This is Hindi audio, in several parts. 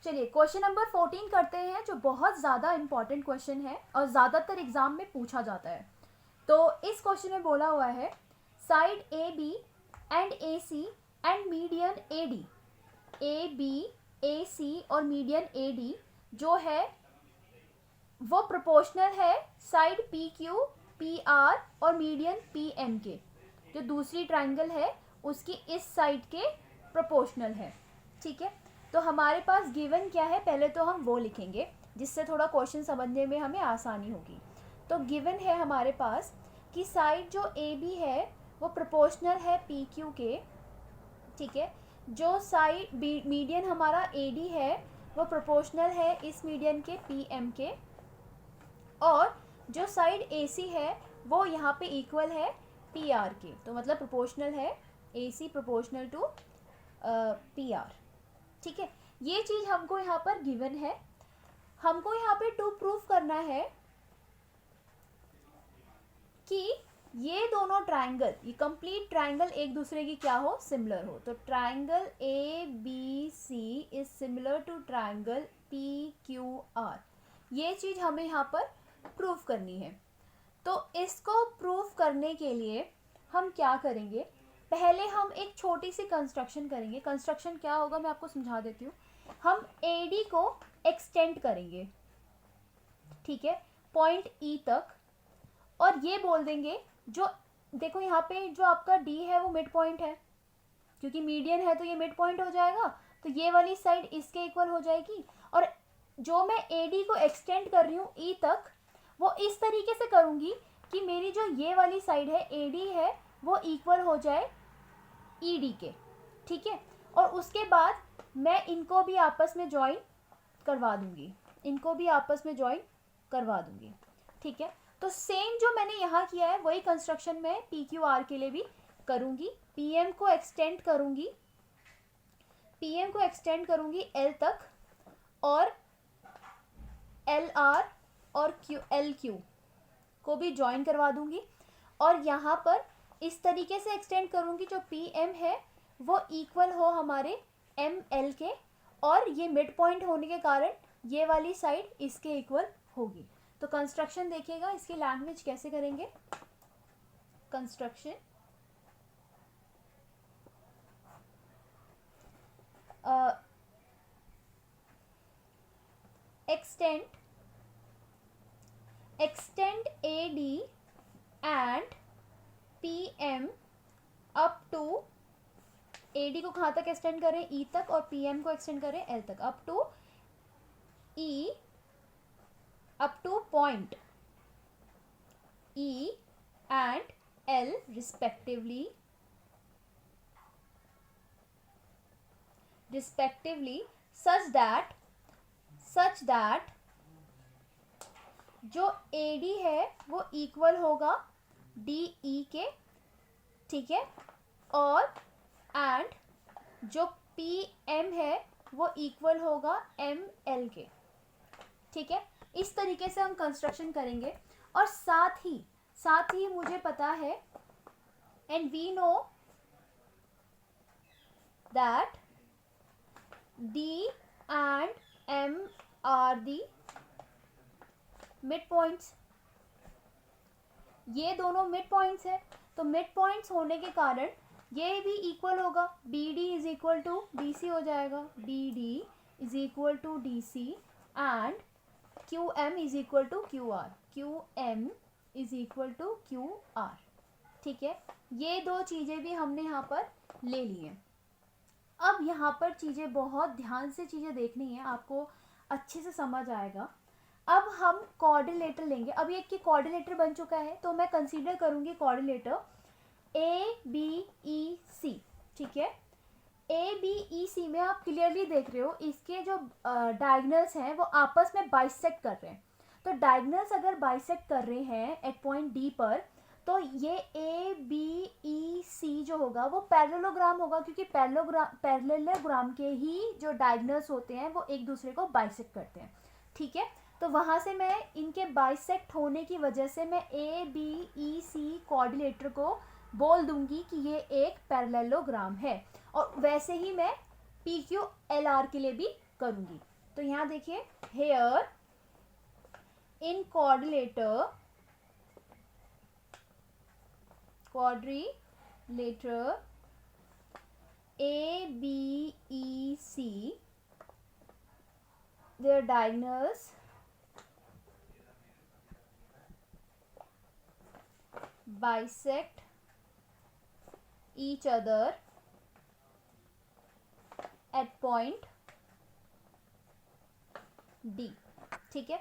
चलिए क्वेश्चन नंबर 14 करते हैं, जो बहुत ज़्यादा इंपॉर्टेंट क्वेश्चन है और ज़्यादातर एग्जाम में पूछा जाता है। तो इस क्वेश्चन में बोला हुआ है side A B and A C and median A D, A B A C और मीडियन ए डी जो है वो प्रोपोर्शनल है side P Q P R और मीडियन पी एम के। जो दूसरी ट्राइंगल है उसकी इस साइड के प्रोपोर्शनल है। ठीक है, तो हमारे पास गिवन क्या है, पहले तो हम वो लिखेंगे जिससे थोड़ा क्वेश्चन समझने में हमें आसानी होगी। तो गिवन है हमारे पास कि साइड जो ए बी है वो प्रोपोर्शनल है पी क्यू के। ठीक है, जो साइड मीडियन हमारा ए डी है वो प्रोपोर्शनल है इस मीडियन के पी एम के, और जो साइड ए सी है वो यहाँ पे इक्वल है पी आर के। तो मतलब प्रोपोर्शनल है ए सी प्रोपोर्शनल टू पी आर। ठीक है, ये चीज़ हमको यहाँ पर गिवन है। हमको यहाँ पे टू प्रूफ करना है कि ये दोनों ट्राइंगल, ये कंप्लीट ट्राइंगल एक दूसरे की क्या हो, सिमिलर हो। तो triangle A B C is similar to triangle P Q R, ये चीज़ हमें यहाँ पर प्रूफ करनी है। तो इसको प्रूफ करने के लिए हम क्या करेंगे, पहले हम एक छोटी सी कंस्ट्रक्शन करेंगे। कंस्ट्रक्शन क्या होगा मैं आपको समझा देती हूँ। हम ए डी को एक्सटेंड करेंगे, ठीक है, पॉइंट ई तक, और ये बोल देंगे जो देखो यहाँ पे जो आपका डी है वो मिड पॉइंट है, क्योंकि मीडियन है तो ये मिड पॉइंट हो जाएगा, तो ये वाली साइड इसके इक्वल हो जाएगी। और जो मैं ए डी को एक्सटेंड कर रही हूँ ई तक, वो इस तरीके से करूँगी कि मेरी जो ये वाली साइड है ए डी है वो इक्वल हो जाए ई डी के। ठीक है, और उसके बाद मैं इनको भी आपस में ज्वाइन करवा दूंगी, इनको भी आपस में ज्वाइन करवा दूंगी। ठीक है, तो सेम जो मैंने यहाँ किया है वही कंस्ट्रक्शन मैं पी क्यू आर के लिए भी करूँगी। पी एम को एक्सटेंड करूँगी, पी एम को एक्सटेंड करूँगी एल तक, और एल आर और क्यू एल क्यू को भी ज्वाइन करवा दूंगी, और यहाँ पर इस तरीके से एक्सटेंड करूँगी जो पी एम है वो इक्वल हो हमारे एम एल के, और ये मिड पॉइंट होने के कारण ये वाली साइड इसके इक्वल होगी। तो कंस्ट्रक्शन देखिएगा, इसकी लैंग्वेज कैसे करेंगे। Construction extend AD and PM up to, AD को कहाँ तक एक्सटेंड करें, E तक, और PM को एक्सटेंड करें L तक, up to E, up to point E and L respectively, such that जो AD है वो इक्वल होगा DE के। ठीक है, और एंड जो PM है वो इक्वल होगा ML के। ठीक है, इस तरीके से हम कंस्ट्रक्शन करेंगे। और साथ ही मुझे पता है, and we know that D and M are the mid points, ये दोनों मिड पॉइंट्स है, तो मिड पॉइंट्स होने के कारण ये भी इक्वल होगा। B D is equal to D C हो जाएगा, B D is equal to D C, and Q M is equal to Q R, Q M is equal to Q R. ठीक है, ये दो चीज़ें भी हमने यहाँ पर ले ली हैं। अब यहाँ पर चीज़ें बहुत ध्यान से चीज़ें देखनी है, आपको अच्छे से समझ आएगा। अब हम कोऑर्डिनेटर लेंगे। अब ये कि कोऑर्डिनेटर बन चुका है तो मैं कंसीडर करूँगी कोऑर्डिनेटर ए बी ई सी। ठीक है, ए बी ई सी में आप क्लियरली देख रहे हो इसके जो डायगनल्स हैं वो आपस में बाइसेक्ट कर रहे हैं। तो डायगनल्स अगर बाइसेक्ट कर रहे हैं एट पॉइंट डी पर, तो ये ए बी ई सी जो होगा वो पैरेललोग्राम होगा, क्योंकि पैरेललोग्राम के ही जो डायगनल्स होते हैं वो एक दूसरे को बाइसेक्ट करते हैं। ठीक है, तो वहाँ से मैं इनके बाइसेक्ट होने की वजह से मैं ए बी ई सी कोऑर्डिनेटर को बोल दूंगी कि ये एक पैरेललोग्राम है, और वैसे ही मैं पी क्यू एल आर के लिए भी करूँगी। तो यहाँ देखिए, here in quadrilateral ABC, their diagonals bisect each other at point D. ठीक है,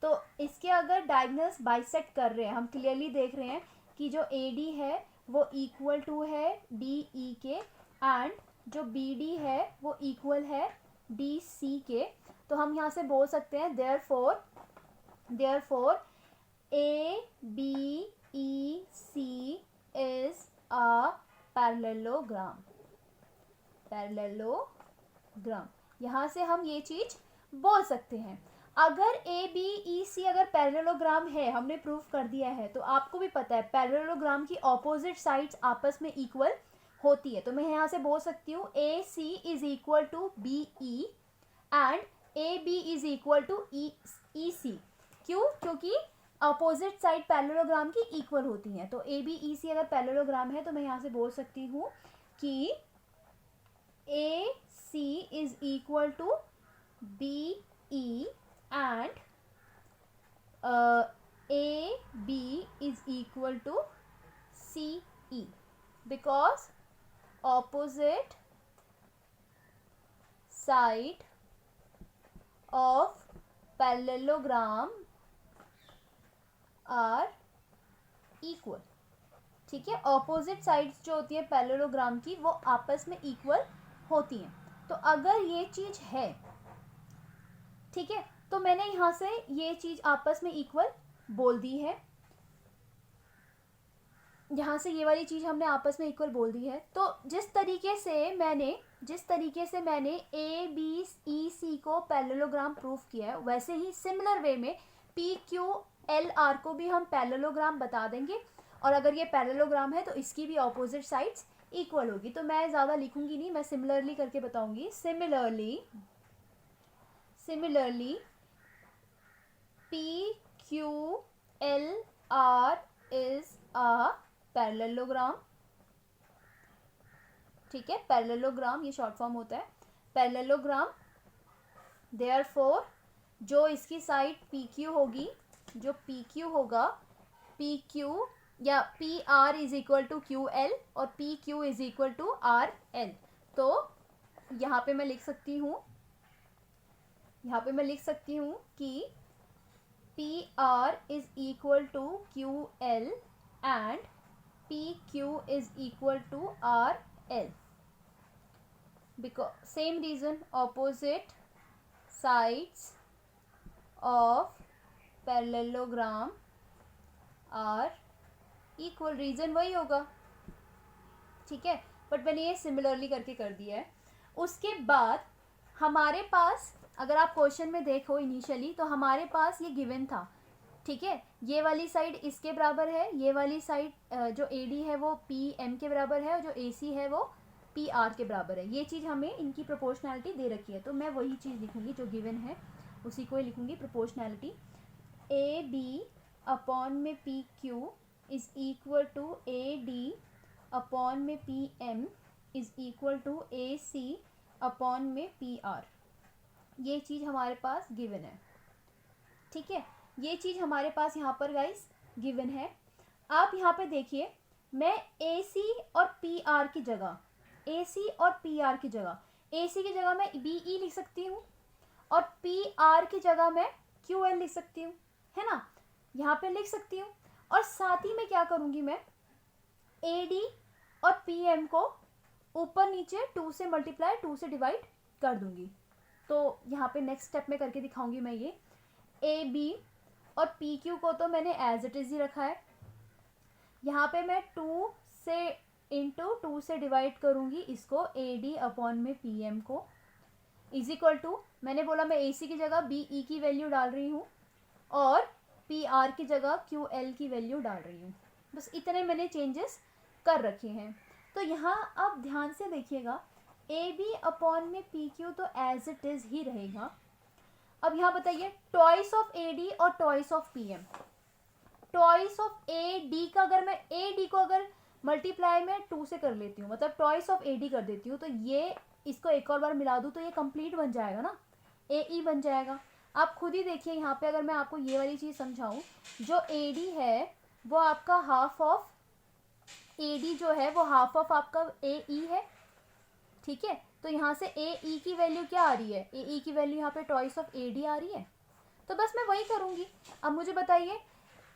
तो इसके अगर डायगोनल्स बाइसेक्ट कर रहे हैं, हम क्लियरली देख रहे हैं कि जो AD है वो इक्वल टू है DE के, एंड जो BD है वो इक्वल है DC के, तो हम यहाँ से बोल सकते हैं therefore ABC is a parallelogram. यहाँ से हम ये चीज बोल सकते हैं। अगर ABEC अगर पैरेललोग्राम है, हमने प्रूफ कर दिया है, तो आपको भी पता है पैरेललोग्राम की ऑपोजिट साइड्स आपस में इक्वल होती है, तो मैं यहाँ से बोल सकती हूँ AC is equal to BE and AB is equal to EC। क्यों? क्योंकि अपोजिट साइड पैरेललोग्राम की इक्वल होती हैं, तो ABEC अगर पैरेललोग्राम है तो मैं यहाँ से बोल सकती हूँ कि AC is equal to BE and AB is equal to CE because opposite side of parallelogram are equal. ठीक है, ऑपोजिट साइड्स जो होती है पैरेललोग्राम की वो आपस में इक्वल होती हैं। तो अगर ये चीज है, ठीक है, तो मैंने यहाँ से ये चीज आपस में इक्वल बोल दी है, यहाँ से ये वाली चीज हमने आपस में इक्वल बोल दी है। तो जिस तरीके से मैंने ABEC को पैरेललोग्राम प्रूफ किया है, वैसे ही सिमिलर वे में PQLR को भी हम पैरेललोग्राम बता देंगे, और अगर ये पैरेललोग्राम है तो इसकी भी ऑपोजिट साइड्स इक्वल होगी। तो मैं ज़्यादा लिखूंगी नहीं, मैं सिमिलरली करके बताऊंगी। Similarly PQLR is a parallelogram। ठीक है, पैरेललोग्राम ये शॉर्ट फॉर्म होता है पैरेललोग्राम। देयरफॉर जो इसकी साइड PQ होगी, जो PQ होगा, PQ या PR is equal to QL और PQ is equal to RL। तो यहाँ पे मैं लिख सकती हूँ कि PR is equal to QL and PQ is equal to RL because same reason, opposite sides of parallelogram are equal, reason वही होगा। ठीक है, बट मैंने ये सिमिलरली करके कर दिया है। उसके बाद हमारे पास, अगर आप क्वेश्चन में देखो इनिशियली, तो हमारे पास ये गिवन था। ठीक है, ये वाली साइड इसके बराबर है, ये वाली साइड जो AD है वो PM के बराबर है, और जो AC है वो PR के बराबर है। ये चीज़ हमें इनकी प्रोपोर्शनैलिटी दे रखी है, तो मैं वही चीज़ लिखूंगी जो गिवन है, उसी को ही लिखूंगी, प्रोपोर्शनैलिटी। AB अपॉन में PQ is equal to AD upon में PM is equal to AC upon में PR। ये चीज़ हमारे पास गिवन है। ठीक है, ये चीज़ हमारे पास यहाँ पर गाइस गिवन है। आप यहाँ पे देखिए, मैं AC और PR की जगह AC की जगह मैं BE लिख सकती हूँ, और PR की जगह मैं QL लिख सकती हूँ, है ना, यहाँ पे लिख सकती हूँ। और साथ ही में क्या करूँगी, मैं AD और PM को ऊपर नीचे 2 से मल्टीप्लाई 2 से डिवाइड कर दूँगी। तो यहाँ पे नेक्स्ट स्टेप में करके दिखाऊंगी मैं ये। AB और PQ को तो मैंने एज इट इज़ ही रखा है, यहाँ पे मैं 2 से इंटू 2 से डिवाइड करूँगी इसको AD अपॉन में PM को, इज इक्वल टू, मैंने बोला मैं AC की जगह BE की वैल्यू डाल रही हूँ और PR की जगह QL की वैल्यू डाल रही हूँ। बस इतने मैंने चेंजेस कर रखे हैं। तो यहाँ आप ध्यान से देखिएगा, AB अपॉन में PQ तो एज इट इज़ ही रहेगा, अब यहाँ बताइए ट्वाइस ऑफ ए डी और twice of P M. Twice of A D का अगर मैं ए डी को अगर मल्टीप्लाई में 2 से कर लेती हूँ, मतलब ट्वाइस ऑफ ए डी कर देती हूँ, तो ये इसको एक और बार मिला दूँ तो ये कंप्लीट बन जाएगा ना, ए ई बन जाएगा। आप खुद ही देखिए यहाँ पे, अगर मैं आपको ये वाली चीज़ समझाऊँ, जो ए डी है वो आपका हाफ ऑफ ए डी जो है वो हाफ ऑफ आपका ए ई है, ठीक है। तो यहाँ से ए ई की वैल्यू क्या आ रही है, ए ई की वैल्यू यहाँ पे ट्वाइस ऑफ ए डी आ रही है, तो बस मैं वही करूँगी। अब मुझे बताइए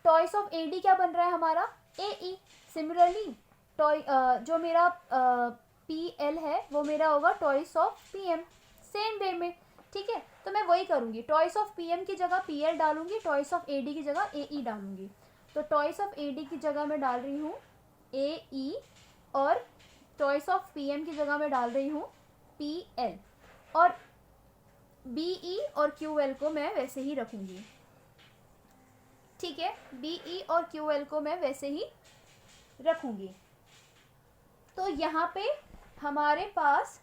ट्वाइस ऑफ ए डी क्या बन रहा है हमारा, ए ई। सिमिलरली जो मेरा पी एल है वो मेरा होगा twice of P M, same way में, ठीक है। तो मैं वही करूँगी, ट्वाइस ऑफ पी एम की जगह पी एल डालूंगी, ट्वाइस ऑफ ए डी की जगह ए ई डालूंगी। तो ट्वाइस ऑफ ए डी की जगह मैं डाल रही हूँ ए ई, और ट्वाइस ऑफ पी एम की जगह मैं डाल रही हूँ पी एल, और बी ई और क्यू एल को मैं वैसे ही रखूँगी, ठीक है। बी ई और क्यू एल को मैं वैसे ही रखूँगी। तो यहाँ पे हमारे पास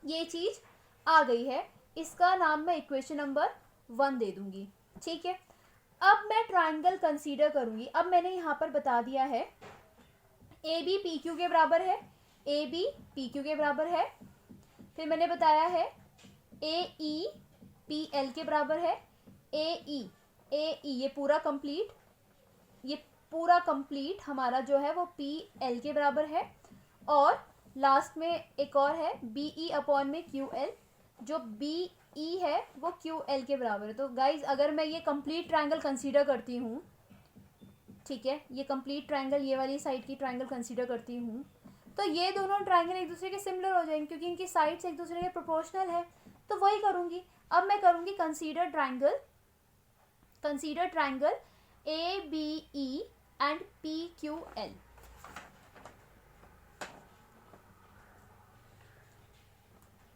ये चीज़ आ गई है, इसका नाम मैं इक्वेशन नंबर 1 दे दूँगी, ठीक है। अब मैं ट्राइंगल कंसीडर करूँगी। अब मैंने यहाँ पर बता दिया है ए बी पी क्यू के बराबर है, ए बी पी क्यू के बराबर है। फिर मैंने बताया है ए ई पी एल के बराबर है, ए ई ये पूरा कंप्लीट हमारा जो है वो पी एल के बराबर है। और लास्ट में एक और है बी ई अपॉन में क्यू एल, जो बी ई है वो क्यू एल के बराबर है। तो गाइज अगर मैं ये कंप्लीट ट्रायंगल कंसीडर करती हूँ, ठीक है, ये कंप्लीट ट्रायंगल, ये वाली साइड की ट्रायंगल कंसीडर करती हूँ, तो ये दोनों ट्रायंगल एक दूसरे के सिमिलर हो जाएंगे क्योंकि इनकी साइड्स एक दूसरे के प्रोपोर्शनल है। तो वही करूँगी। अब मैं करूँगी consider triangle A B E and P Q L.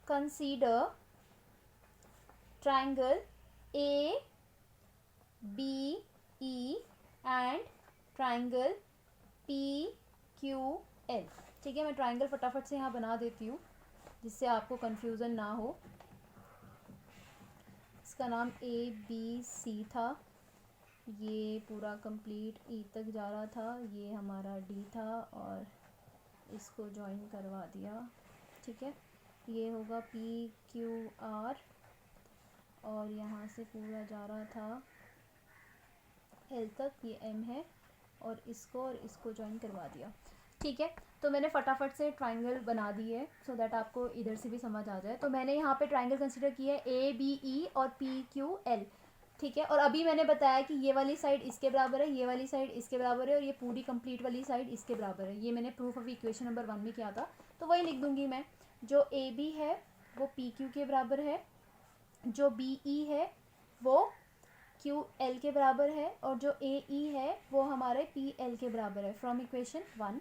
Consider triangle A B E and triangle P Q L, ठीक है। मैं ट्राइंगल फटाफट से यहाँ बना देती हूँ जिससे आपको कंफ्यूजन ना हो। इसका नाम A B C था, ये पूरा कंप्लीट E तक जा रहा था, ये हमारा D था और इसको ज्वाइन करवा दिया, ठीक है। ये होगा P Q R और यहाँ से पूरा जा रहा था एल तक, ये एम है, और इसको ज्वाइन करवा दिया, ठीक है। तो मैंने फटाफट से ट्रायंगल बना दी है सो दैट आपको इधर से भी समझ आ जाए। तो मैंने यहाँ पे ट्रायंगल कंसीडर किया है ए बी ई और पी क्यू एल, ठीक है। और अभी मैंने बताया कि ये वाली साइड इसके बराबर है, ये वाली साइड इसके बराबर है, और ये पूरी कंप्लीट वाली साइड इसके बराबर है। ये मैंने प्रूफ ऑफ इक्वेशन नंबर 1 में किया था, तो वही लिख दूँगी मैं। जो ए बी है वो पी क्यू के बराबर है, जो बी ई है वो क्यू एल के बराबर है, और जो ए ई है वो हमारे पी एल के बराबर है फ्रॉम इक्वेशन 1।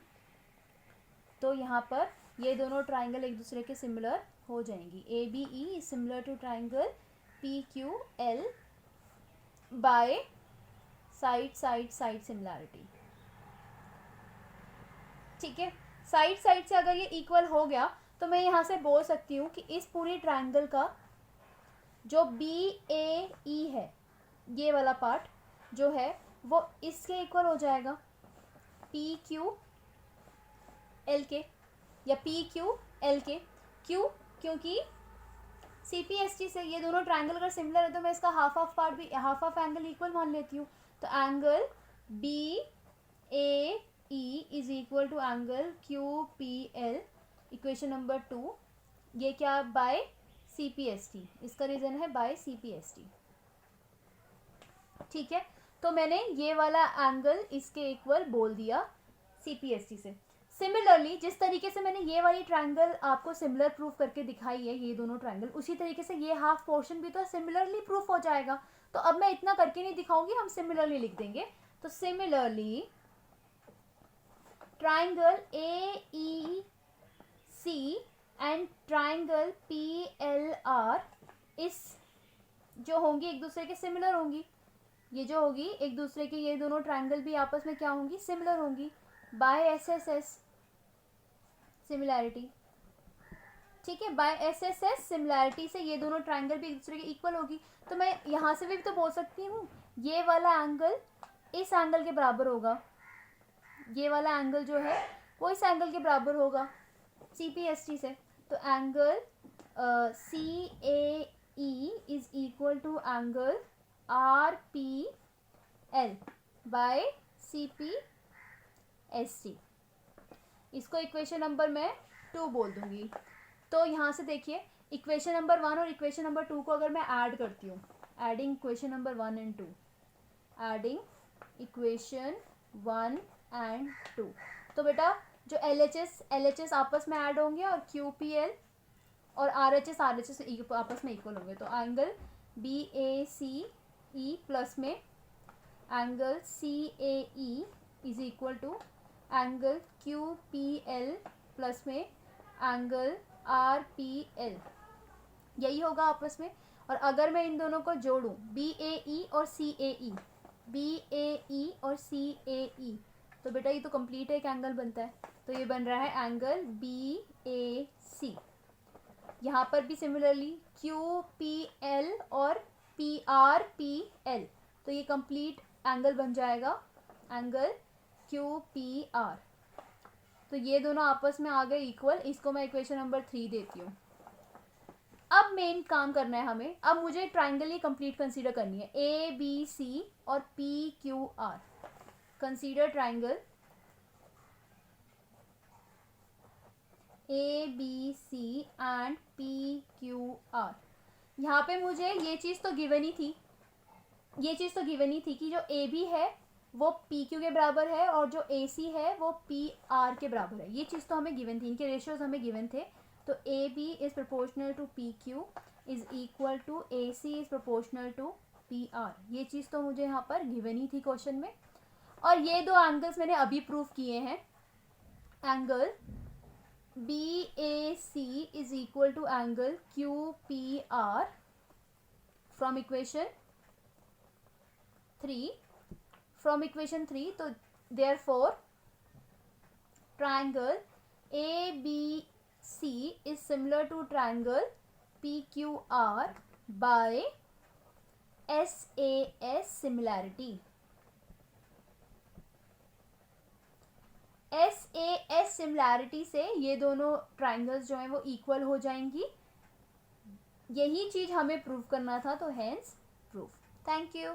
तो यहाँ पर ये दोनों ट्राइंगल एक दूसरे के सिमिलर हो जाएंगी। A B E is similar to triangle P Q L by side similarity, ठीक है। साइड से अगर ये इक्वल हो गया तो मैं यहाँ से बोल सकती हूँ कि इस पूरी ट्राइंगल का जो बी ए ई है, ये वाला पार्ट जो है वो इसके इक्वल हो जाएगा पी क्यू एल के, या पी क्यू एल के। क्यों? क्योंकि सी पी एस टी से ये दोनों ट्राइंगल अगर सिमिलर है तो मैं इसका हाफ ऑफ एंगल इक्वल मान लेती हूँ। तो angle B A E is equal to angle Q P L, equation number 2। ये क्या, by C P S T, इसका रीज़न है by C P S T, ठीक है। तो मैंने ये वाला एंगल इसके इक्वल बोल दिया सी पी एस टी से। सिमिलरली जिस तरीके से मैंने ये वाली ट्रायंगल आपको सिमिलर प्रूफ करके दिखाई है, ये दोनों ट्रायंगल, उसी तरीके से ये हाफ पोर्शन भी तो सिमिलरली प्रूफ हो जाएगा। तो अब मैं इतना करके नहीं दिखाऊंगी, हम सिमिलरली लिख देंगे। तो similarly triangle A E C and triangle P L R इस जो होंगी एक दूसरे के सिमिलर होंगी। ये जो होगी एक दूसरे के, ये दोनों ट्रायंगल भी आपस में क्या होंगी, सिमिलर होंगी by S S S similarity, ठीक है, by S S S similarity से ये दोनों ट्राइंगल भी एक दूसरे के इक्वल होगी। तो मैं यहाँ से भी तो बोल सकती हूँ ये वाला एंगल इस एंगल के बराबर होगा, ये वाला एंगल जो है वो इस एंगल के बराबर होगा सी पी एस टी से। तो angle C A E is equal to angle R P L by C P S T. इसको इक्वेशन नंबर मैं 2 बोल दूंगी। तो यहाँ से देखिए इक्वेशन नंबर 1 और इक्वेशन नंबर 2 को अगर मैं ऐड करती हूँ, adding equation number 1 and 2, adding equation 1 and 2, तो बेटा जो LHS आपस में ऐड होंगे और QPL और RHS आपस में इक्वल होंगे। तो एंगल BACE प्लस में angle CAE is equal to angle QPL plus में एंगल RPL, यही होगा आपस में। और अगर मैं इन दोनों को जोड़ूं BAE और CAE, BAE और CAE, तो बेटा ये तो कंप्लीट एक एंगल बनता है। तो ये बन रहा है एंगल BAC। यहाँ पर भी सिमिलरली QPL और PRPL, तो ये कंप्लीट एंगल बन जाएगा एंगल QPR। तो ये दोनों आपस में आ गए इक्वल। इसको मैं इक्वेशन नंबर 3 देती हूँ। अब मेन काम करना है हमें, अब मुझे ट्राइंगल ही कंप्लीट कंसीडर करनी है, ABC और PQR। Consider triangle ABC and PQR। यहाँ पे मुझे ये चीज़ तो गिवन ही थी, कि जो AB है वो PQ के बराबर है और जो AC है वो PR के बराबर है। ये चीज़ तो हमें गिवन थी, इनके रेशियोज हमें गिवन थे। तो AB is proportional to PQ is equal to AC is proportional to PR। ये चीज़ तो मुझे यहाँ पर गिवन ही थी क्वेश्चन में। और ये दो एंगल्स मैंने अभी प्रूव किए हैं। Angle BAC is equal to angle QPR from equation 3। तो therefore triangle ABC is similar to triangle PQR by SAS similarity। SAS similarity से ये दोनों ट्राइंगल्स जो हैं वो इक्वल हो जाएंगी। यही चीज़ हमें प्रूव करना था, तो हेंस प्रूफ। Thank you.